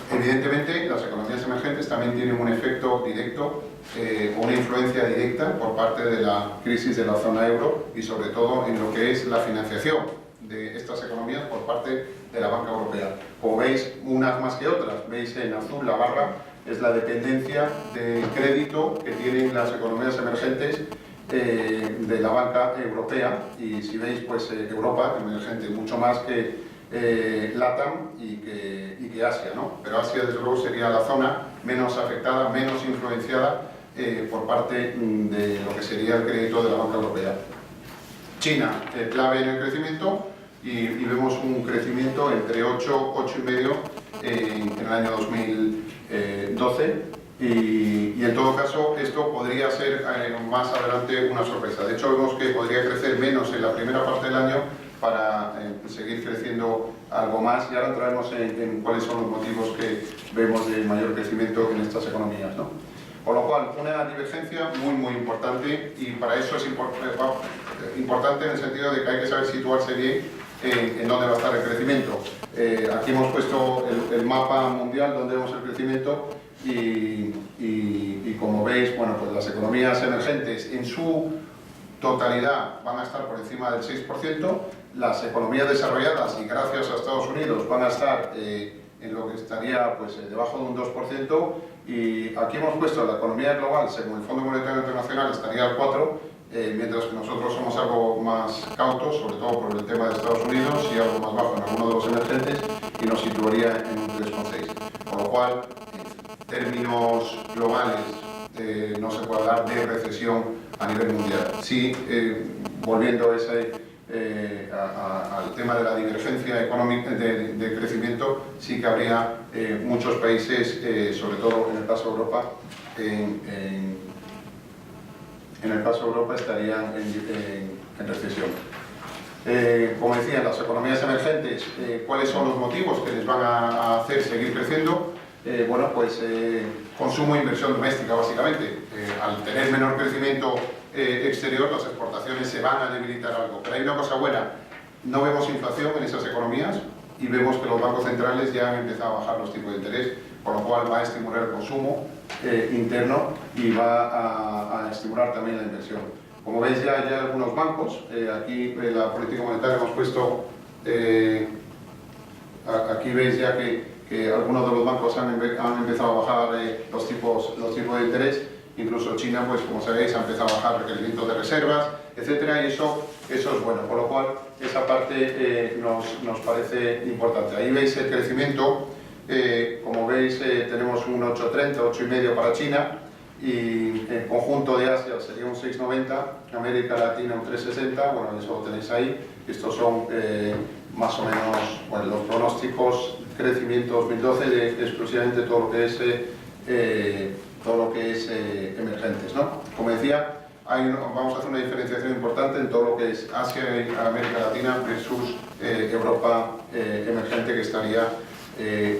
Evidentemente, las economías emergentes también tienen un efecto directo o una influencia directa por parte de la crisis de la zona euro y sobre todo en lo que es la financiación de estas economías por parte de la banca europea. Como veis, unas más que otras, veis en azul la barra, es la dependencia de crédito que tienen las economías emergentes de la banca europea, y si veis, pues Europa emergente mucho más que LATAM y que Asia, ¿no? Pero Asia, desde luego, sería la zona menos afectada, menos influenciada por parte de lo que sería el crédito de la banca europea. China, clave en el crecimiento, y vemos un crecimiento entre 8, 8,5 en el año 2012. Y en todo caso, esto podría ser más adelante una sorpresa. De hecho, vemos que podría crecer menos en la primera parte del año para seguir creciendo algo más, y ahora entraremos en cuáles son los motivos que vemos de mayor crecimiento en estas economías, ¿no? Con lo cual, una divergencia muy importante, y para eso es importante en el sentido de que hay que saber situarse bien en dónde va a estar el crecimiento. Aquí hemos puesto el mapa mundial donde vemos el crecimiento, y como veis, bueno, pues las economías emergentes en su totalidad van a estar por encima del 6%, las economías desarrolladas, y gracias a Estados Unidos, van a estar en lo que estaría pues debajo de un 2%, y aquí hemos puesto la economía global, según el Fondo Monetario Internacional, estaría al 4%, mientras que nosotros somos algo más cautos, sobre todo por el tema de Estados Unidos, y algo más bajo en alguno de los emergentes, y nos situaría en un 3,6%. Con lo cual, en términos globales, no se puede hablar de recesión a nivel mundial. Sí, volviendo al tema de la divergencia económica de crecimiento, sí que habría muchos países, sobre todo en el caso de Europa, en el caso de Europa estarían en recesión. Como decía, las economías emergentes, ¿cuáles son los motivos que les van a hacer seguir creciendo? Bueno, pues consumo e inversión doméstica, básicamente. Al tener menor crecimiento exterior, las exportaciones se van a debilitar algo. Pero hay una cosa buena: no vemos inflación en esas economías, y vemos que los bancos centrales ya han empezado a bajar los tipos de interés, con lo cual va a estimular el consumo interno y va a estimular también la inversión. Como veis, ya hay algunos bancos, aquí en la política monetaria hemos puesto, aquí veis ya que algunos de los bancos han empezado a bajar los tipos de interés. Incluso China, pues como sabéis, ha empezado a bajar requerimientos de reservas, etcétera, y eso es bueno, con lo cual esa parte nos parece importante. Ahí veis el crecimiento, como veis tenemos un 8,30, 8,5 para China, y el conjunto de Asia sería un 6,90, América Latina un 3,60, bueno, eso lo tenéis ahí. Estos son más o menos, bueno, los pronósticos de crecimiento 2012 de exclusivamente todo lo que es emergentes, ¿no? Como decía, vamos a hacer una diferenciación importante en todo lo que es Asia y América Latina versus Europa emergente, que estaría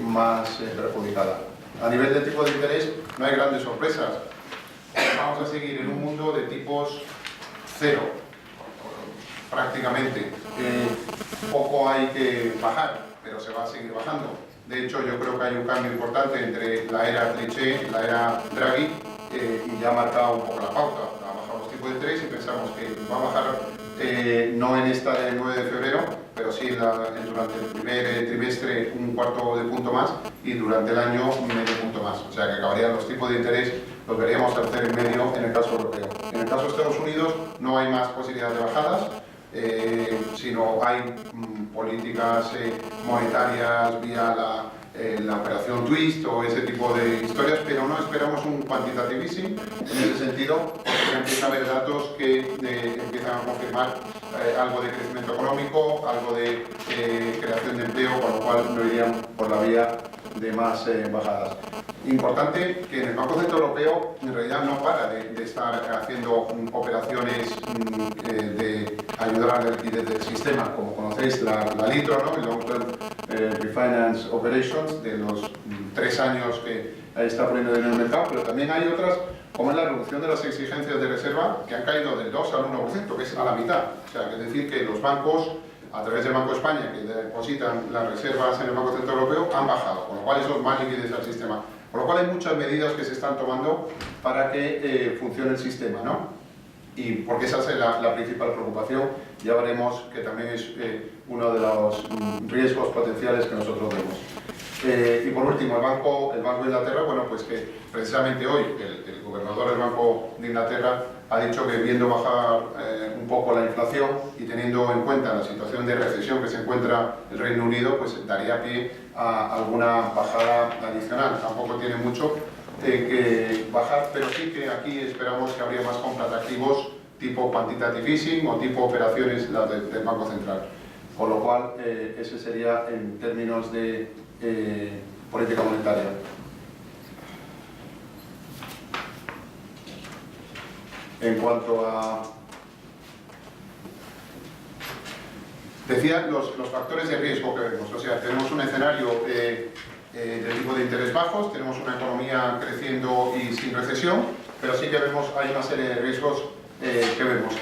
más perjudicada. A nivel de tipo de interés no hay grandes sorpresas. Vamos a seguir en un mundo de tipos cero, prácticamente. Poco hay que bajar, pero se va a seguir bajando. De hecho, yo creo que hay un cambio importante entre la era Trichet y la era Draghi, y ya ha marcado un poco la pauta. Ha bajado los tipos de interés y pensamos que va a bajar, no en esta del 9 de febrero, pero sí durante el primer trimestre un cuarto de punto más, y durante el año un medio punto más. O sea que acabarían los tipos de interés, los veríamos al 0,5 en el caso europeo. En el caso de Estados Unidos no hay más posibilidad de bajadas, sino hay políticas monetarias vía la operación Twist o ese tipo de historias, pero no esperamos un quantitative easing en ese sentido, porque ya empieza a haber datos que empiezan a confirmar algo de crecimiento económico, algo de creación de empleo, con lo cual no irían por la vía de más bajadas. Importante que en el Banco Central Europeo en realidad no para de estar haciendo operaciones de ayudar a la liquidez del sistema. Como conocéis, la LITRO, ¿no? El Long Term Refinance Operations, de los 3 años que está poniendo dinero en el mercado, pero también hay otras, como es la reducción de las exigencias de reserva, que han caído del 2 al 1%, que es a la mitad. O sea, es decir, que los bancos a través del Banco de España, que depositan las reservas en el Banco Central Europeo, han bajado, con lo cual eso es más liquidez al sistema. Por lo cual hay muchas medidas que se están tomando para que funcione el sistema, ¿no? Y porque esa es la principal preocupación, ya veremos que también es uno de los riesgos potenciales que nosotros vemos. Y por último, el Banco de Inglaterra, bueno, pues que precisamente hoy el gobernador del Banco de Inglaterra ha dicho que viendo bajar un poco la inflación y teniendo en cuenta la situación de recesión que se encuentra el Reino Unido, pues daría pie a alguna bajada adicional. Tampoco tiene mucho que bajar, pero sí que aquí esperamos que habría más compras de activos tipo quantitative easing o tipo operaciones las del Banco Central. Con lo cual, ese sería en términos de política monetaria. En cuanto a... Decía los factores de riesgo que vemos, o sea, tenemos un escenario de tipo de interés bajos, tenemos una economía creciendo y sin recesión, pero sí que vemos, hay una serie de riesgos que vemos.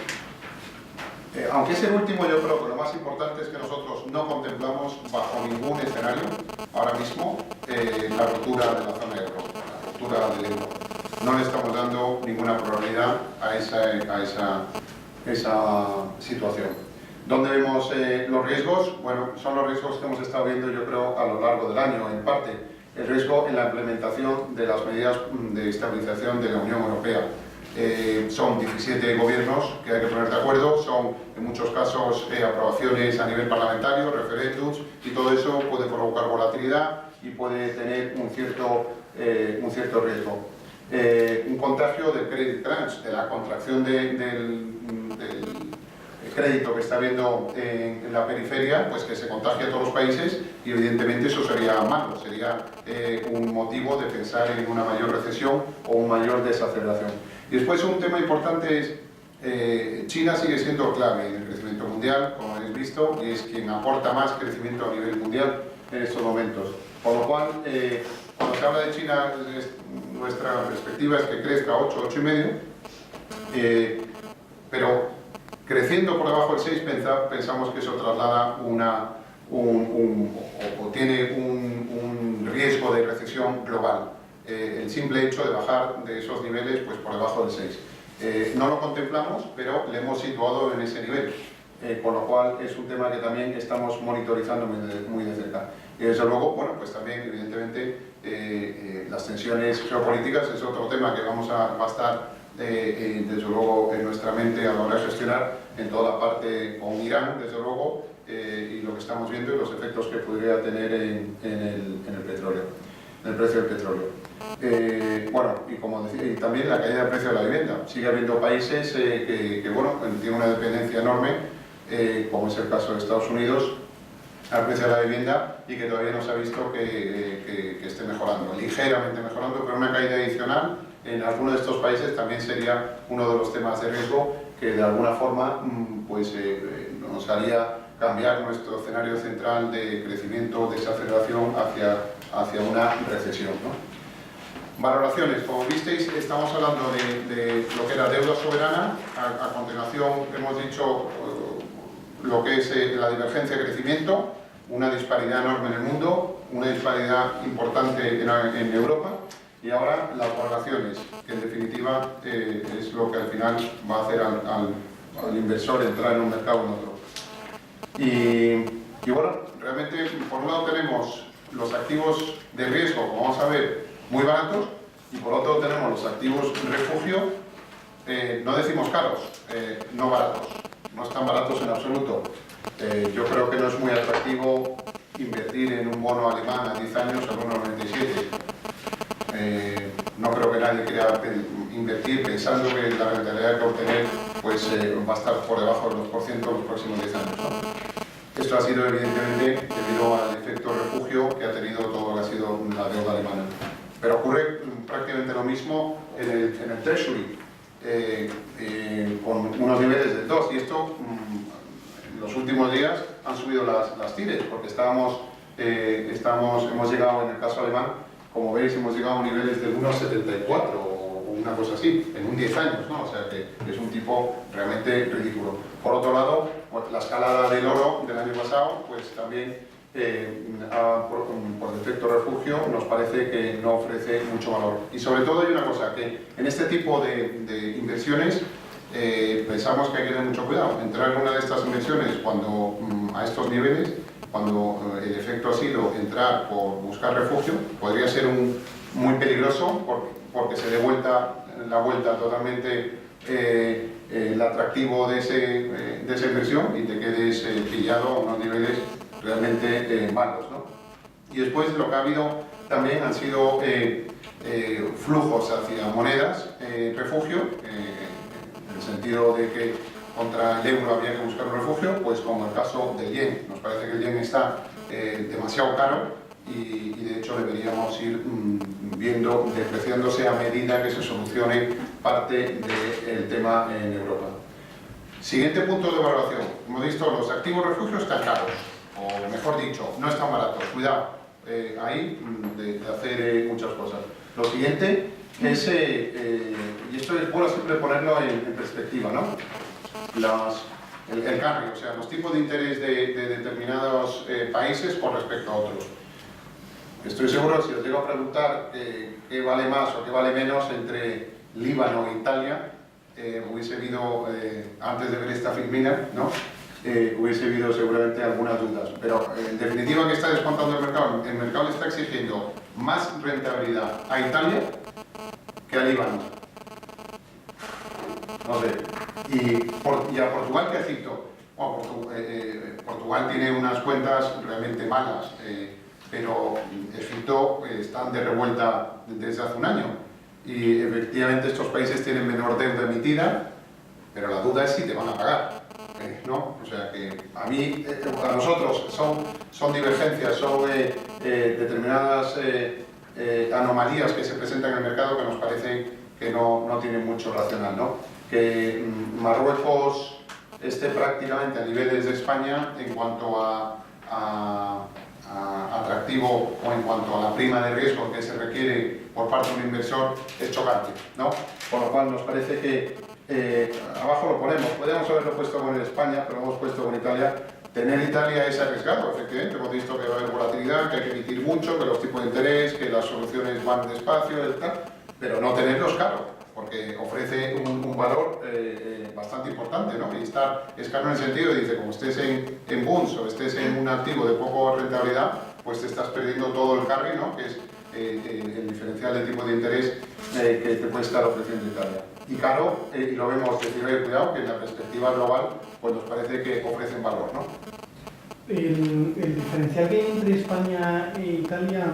Aunque es el último, yo creo que lo más importante es que nosotros no contemplamos bajo ningún escenario, ahora mismo, la ruptura de la zona euro, la ruptura del euro. No le estamos dando ninguna probabilidad a esa situación. ¿Dónde vemos los riesgos? Bueno, son los riesgos que hemos estado viendo, yo creo, a lo largo del año, en parte. El riesgo en la implementación de las medidas de estabilización de la Unión Europea. Son 17 gobiernos que hay que poner de acuerdo, son en muchos casos aprobaciones a nivel parlamentario, referéndums, y todo eso puede provocar volatilidad y puede tener un cierto riesgo. Un contagio del credit crunch, de la contracción del crédito que está habiendo en la periferia, pues que se contagie a todos los países y evidentemente eso sería malo, sería un motivo de pensar en una mayor recesión o una mayor desaceleración. Y después un tema importante es, China sigue siendo clave en el crecimiento mundial, como habéis visto, y es quien aporta más crecimiento a nivel mundial en estos momentos. Por lo cual, cuando se habla de China, nuestra perspectiva es que crezca 8, 8,5, pero creciendo por debajo del 6 pensamos que eso traslada o tiene un riesgo de recesión global. El simple hecho de bajar de esos niveles pues por debajo del 6. No lo contemplamos, pero le hemos situado en ese nivel, con lo cual es un tema que también estamos monitorizando muy de cerca. Y desde luego, bueno, pues también evidentemente las tensiones geopolíticas es otro tema que va a estar desde luego en nuestra mente a la hora de gestionar en toda la parte con Irán, desde luego, y lo que estamos viendo y los efectos que podría tener en el petróleo, en el precio del petróleo. Bueno, y como decía, y también la caída del precio de la vivienda. Sigue habiendo países que bueno, tienen una dependencia enorme, como es el caso de Estados Unidos, al precio de la vivienda y que todavía no se ha visto que esté mejorando, ligeramente mejorando, pero una caída adicional en algunos de estos países también sería uno de los temas de riesgo que de alguna forma pues, nos haría cambiar nuestro escenario central de crecimiento, desaceleración hacia una recesión, ¿no? Valoraciones, como visteis, estamos hablando de lo que era deuda soberana. A continuación hemos dicho lo que es la divergencia de crecimiento, una disparidad enorme en el mundo, una disparidad importante en Europa, y ahora las valoraciones, que en definitiva es lo que al final va a hacer al inversor entrar en un mercado o en otro. Y bueno, realmente por un lado tenemos los activos de riesgo, como vamos a ver, muy baratos, y por otro tenemos los activos refugio, no decimos caros, no baratos, no están baratos en absoluto. Yo creo que no es muy atractivo invertir en un bono alemán a 10 años al 1,97. No creo que nadie quiera invertir pensando que la rentabilidad que obtener pues, va a estar por debajo del 2% en los próximos 10 años, ¿no? Esto ha sido evidentemente debido al efecto refugio que ha tenido todo lo que ha sido la deuda alemana. Pero ocurre prácticamente lo mismo en el Treasury, con unos niveles del 2, y esto en los últimos días han subido las tires, porque hemos llegado, en el caso alemán, como veis, hemos llegado a niveles del 1,74 o una cosa así, en un 10 años, ¿no? O sea que es un tipo realmente ridículo. Por otro lado, pues, la escalada del oro del año pasado, pues también por defecto refugio nos parece que no ofrece mucho valor. Y sobre todo hay una cosa, que en este tipo de inversiones pensamos que hay que tener mucho cuidado. Entrar en una de estas inversiones cuando a estos niveles, cuando el efecto ha sido entrar por buscar refugio, podría ser muy peligroso porque se dé la vuelta totalmente el atractivo de esa inversión y te quedes pillado a unos niveles realmente malos, ¿no? Y después lo que ha habido también han sido flujos hacia monedas refugio, en el sentido de que contra el euro había que buscar un refugio, pues como el caso del yen. Nos parece que el yen está demasiado caro y de hecho deberíamos ir viendo depreciándose a medida que se solucione parte del tema en Europa. Siguiente punto de valoración. Hemos visto los activos refugios están caros, o mejor dicho, no están baratos. Cuidado, ahí de hacer muchas cosas. Lo siguiente es, y esto es bueno siempre ponerlo en perspectiva, ¿no? El carry, o sea, los tipos de interés de determinados países con respecto a otros. Estoy seguro, si os llego a preguntar qué vale más o qué vale menos entre Líbano e Italia, hubiese habido, antes de ver esta filmina, ¿no? Hubiese habido seguramente algunas dudas. Pero en definitiva, ¿qué está descontando el mercado? El mercado le está exigiendo más rentabilidad a Italia que a Líbano. No sé. Y a Portugal, ¿qué cito? Bueno, Portugal tiene unas cuentas realmente malas, pero Egipto están de revuelta desde hace un año. Y efectivamente estos países tienen menor deuda emitida, pero la duda es si te van a pagar, ¿no? O sea que a nosotros son divergencias, son determinadas anomalías que se presentan en el mercado que nos parece que no tienen mucho racional, ¿no? Que Marruecos esté prácticamente a niveles de España en cuanto a atractivo o en cuanto a la prima de riesgo que se requiere por parte de un inversor es chocante, ¿no? Por lo cual nos parece que abajo lo ponemos, podríamos haberlo puesto con España, pero lo hemos puesto con Italia. Tener Italia es arriesgado, efectivamente, hemos visto que va a haber volatilidad, que hay que emitir mucho, que los tipos de interés, que las soluciones van despacio, etc., pero no tenerlos caro, porque ofrece un valor bastante importante, ¿no? Y es caro en el sentido de, dice, como estés en bonds o estés en un activo de poca rentabilidad, pues te estás perdiendo todo el carry, ¿no? Que es el diferencial de tipo de interés que te puede estar ofreciendo Italia. Y caro, y lo vemos, decir, cuidado, que en la perspectiva global, pues nos parece que ofrecen valor, ¿no? El diferencial que hay entre España e Italia,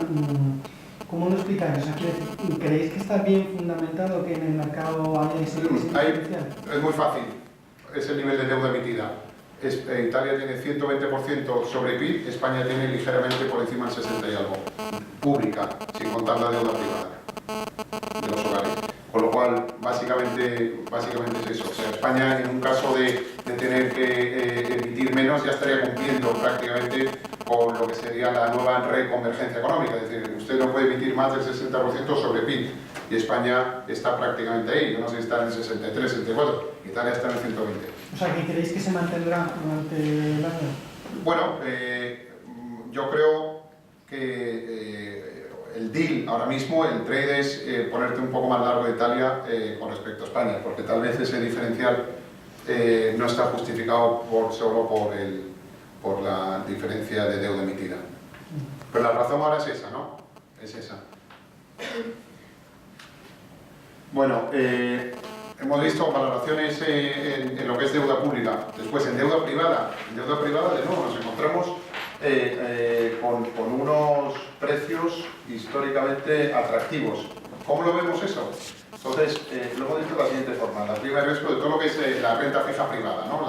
¿cómo lo explicáis? O sea, ¿creéis que está bien fundamentado que en el mercado haya ese diferencial? Es muy fácil, es el nivel de deuda emitida. Italia tiene 120% sobre PIB, España tiene ligeramente por encima del 60 y algo, pública, sin contar la deuda privada de los hogares. Con lo cual, básicamente es eso. O sea, España, en un caso de tener que emitir menos, ya estaría cumpliendo prácticamente con lo que sería la nueva reconvergencia económica. Es decir, usted no puede emitir más del 60% sobre PIB. Y España está prácticamente ahí. Yo no sé si está en el 63, 64. Italia está en el 120. O sea, ¿qué creéis que se mantendrá durante el año? Bueno, yo creo que el deal ahora mismo, el trade es ponerte un poco más largo de Italia con respecto a España, porque tal vez ese diferencial no está justificado solo por la diferencia de deuda emitida. Pero la razón ahora es esa, ¿no? Es esa. Bueno, hemos visto valoraciones en lo que es deuda pública. Después, en deuda privada de nuevo nos encontramos con unos precios históricamente atractivos. ¿Cómo lo vemos eso? Entonces, lo hemos visto de la siguiente forma. La prima de riesgo de todo lo que es la renta fija privada, ¿no?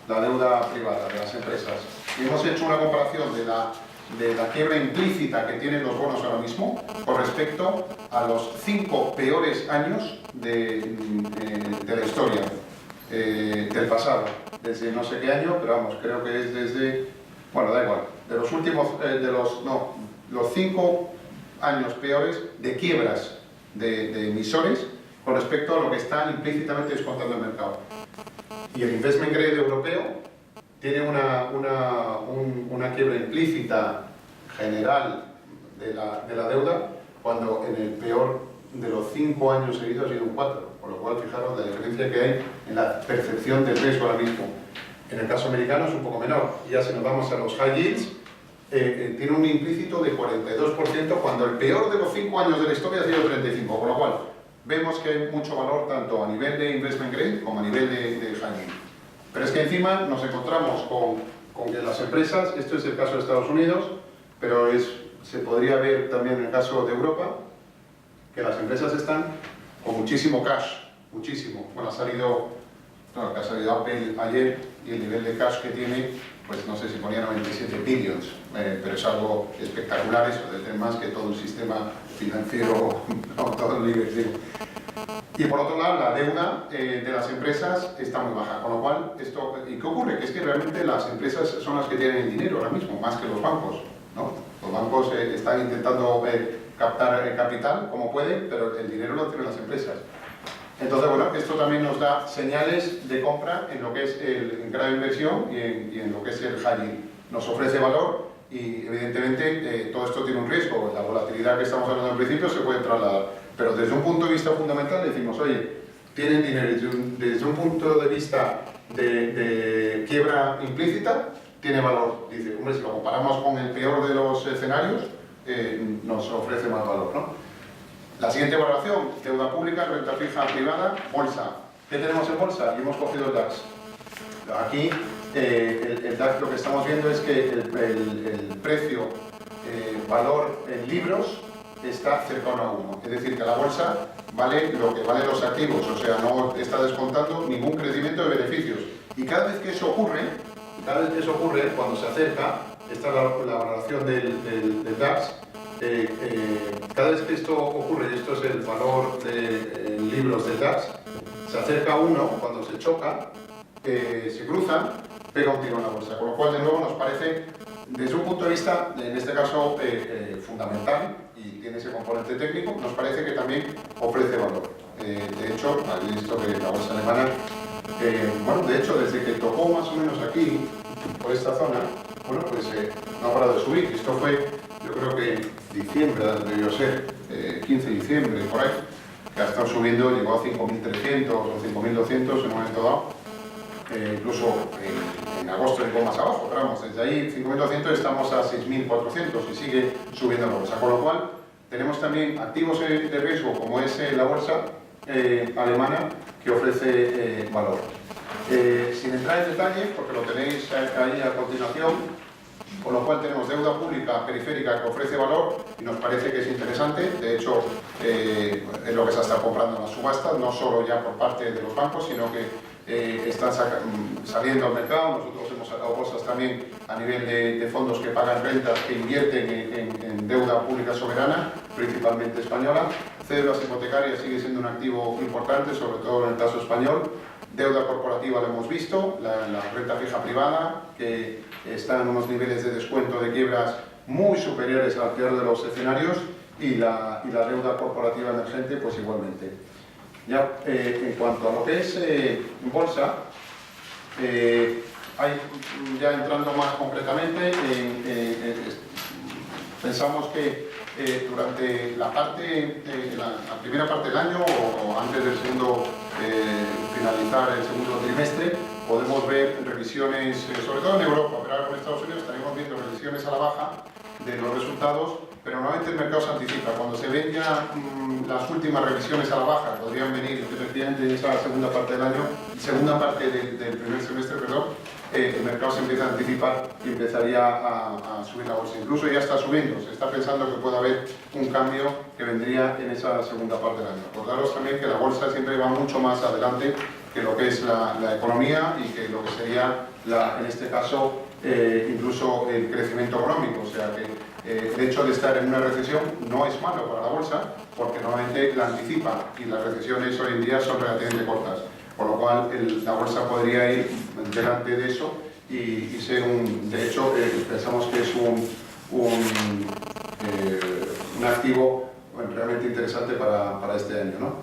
La deuda privada de las empresas. Y hemos hecho una comparación de la quiebra implícita que tienen los bonos ahora mismo con respecto a los 5 peores años de la historia del pasado. Desde no sé qué año, pero vamos, creo que es desde... Bueno, da igual. De los últimos... los 5 años peores de quiebras de emisores con respecto a lo que está implícitamente descontando el mercado. Y el investment grade europeo tiene una quiebra implícita general de la deuda, cuando en el peor de los 5 años seguidos ha sido un 4, por lo cual fijaros la diferencia que hay en la percepción del riesgo ahora mismo. En el caso americano es un poco menor, y ya si nos vamos a los high yields, tiene un implícito de 42%, cuando el peor de los 5 años de la historia ha sido 35%, por lo cual vemos que hay mucho valor tanto a nivel de investment grade como a nivel de high yield. Pero es que encima nos encontramos con que las empresas, esto es el caso de Estados Unidos, pero se podría ver también en el caso de Europa, que las empresas están con muchísimo cash, muchísimo. Bueno, ha salido Apple ayer y el nivel de cash que tiene, pues no sé si ponía 97 billions, pero es algo espectacular eso, de tener más que todo un sistema financiero, no, todo el nivel, digo. Y por otro lado, la deuda de las empresas está muy baja, con lo cual, ¿y qué ocurre? Que es que realmente las empresas son las que tienen el dinero ahora mismo, más que los bancos, ¿no? Los bancos están intentando captar capital como pueden, pero el dinero lo tienen las empresas. Entonces, bueno, esto también nos da señales de compra en lo que es el grado de inversión y en lo que es el high yield. Nos ofrece valor y, evidentemente, todo esto tiene un riesgo. La volatilidad que estamos hablando al principio se puede trasladar. Pero desde un punto de vista fundamental decimos, oye, tienen dinero desde un punto de vista de quiebra implícita, tiene valor. Dice, hombre, si lo comparamos con el peor de los escenarios, nos ofrece más valor, ¿no? La siguiente valoración, deuda pública, renta fija privada, bolsa. ¿Qué tenemos en bolsa? Y hemos cogido el DAX. Aquí el DAX lo que estamos viendo es que el precio, valor en libros, está cercano a 1. Es decir, que la bolsa vale lo que valen los activos, o sea, no está descontando ningún crecimiento de beneficios. Y cada vez que eso ocurre, cuando se acerca, esta es la valoración del DAX, cada vez que esto ocurre, y esto es el valor de libros del DAX, se acerca a 1, cuando se choca, se cruzan, pega un tiro en la bolsa. Con lo cual, de nuevo, nos parece, desde un punto de vista, en este caso, fundamental, y tiene ese componente técnico, nos parece que también ofrece valor. De hecho, habéis visto que la bolsa alemana, bueno, de hecho, desde que tocó más o menos aquí, por esta zona, bueno, pues no ha parado de subir. Esto fue, yo creo que diciembre, debió ser, 15 de diciembre, por ahí, que ha estado subiendo, llegó a 5.300 o 5.200 en un momento dado. Incluso en agosto llegó más abajo, pero vamos, desde ahí 5.200 estamos a 6.400 y sigue subiendo la bolsa, con lo cual tenemos también activos de riesgo como es la bolsa alemana que ofrece valor. Sin entrar en detalle, porque lo tenéis ahí a continuación, con lo cual tenemos deuda pública periférica que ofrece valor y nos parece que es interesante. De hecho, es lo que se está comprando en las subastas, no solo ya por parte de los bancos, sino que están saliendo al mercado. Nosotros hemos sacado bolsas también a nivel de fondos que pagan rentas, que invierten en deuda pública soberana, principalmente española. Cédulas hipotecarias sigue siendo un activo importante, sobre todo en el caso español. Deuda corporativa lo hemos visto, la renta fija privada, que está en unos niveles de descuento de quiebras muy superiores al peor de los escenarios, y la deuda corporativa emergente, pues igualmente. Ya, en cuanto a lo que es bolsa, ya entrando más concretamente, pensamos que durante la primera parte del año o antes del segundo, finalizar el segundo trimestre, podemos ver revisiones, sobre todo en Europa, pero ahora con Estados Unidos estaremos viendo revisiones a la baja de los resultados, pero normalmente el mercado se anticipa. Cuando se ven ya las últimas revisiones a la baja, podrían venir efectivamente en esa segunda parte del año, segunda parte del primer semestre, perdón, el mercado se empieza a anticipar y empezaría a subir la bolsa. Incluso ya está subiendo, se está pensando que puede haber un cambio que vendría en esa segunda parte del año. Acordaros también que la bolsa siempre va mucho más adelante que lo que es la economía y que lo que sería, en este caso, incluso el crecimiento económico. O sea que el hecho de estar en una recesión no es malo para la bolsa, porque normalmente la anticipa y las recesiones hoy en día son relativamente cortas. Por lo cual la bolsa podría ir delante de eso y ser de hecho, pensamos que es un activo realmente interesante para este año, ¿no?